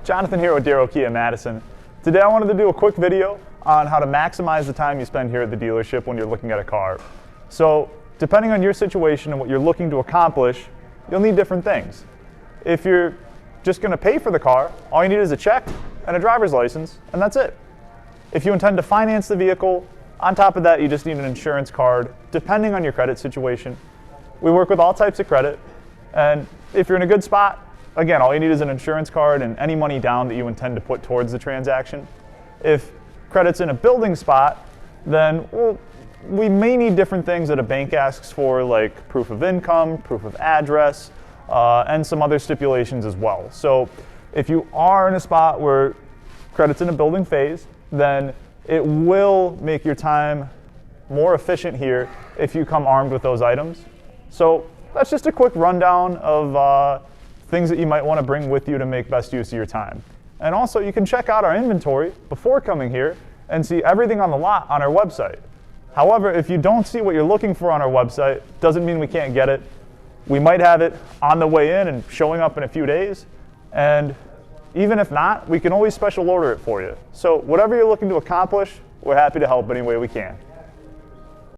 Jonathan here with Darrow Kia Madison. Today I wanted to do a quick video on how to maximize the time you spend here at the dealership when you're looking at a car. So, depending on your situation and what you're looking to accomplish, you'll need different things. If you're just going to pay for the car, all you need is a check and a driver's license, and that's it. If you intend to finance the vehicle, on top of that you just need an insurance card, depending on your credit situation. We work with all types of credit, and if you're in a good spot, again, all you need is an insurance card and any money down that you intend to put towards the transaction. If credit's in a building spot, then we may need different things that a bank asks for, like proof of income, proof of address, and some other stipulations as well. So if you are in a spot where credit's in a building phase, then it will make your time more efficient here if you come armed with those items. So that's just a quick rundown of things that you might want to bring with you to make best use of your time. And also, you can check out our inventory before coming here and see everything on the lot on our website. However, if you don't see what you're looking for on our website, doesn't mean we can't get it. We might have it on the way in and showing up in a few days. And even if not, we can always special order it for you. So whatever you're looking to accomplish, we're happy to help any way we can.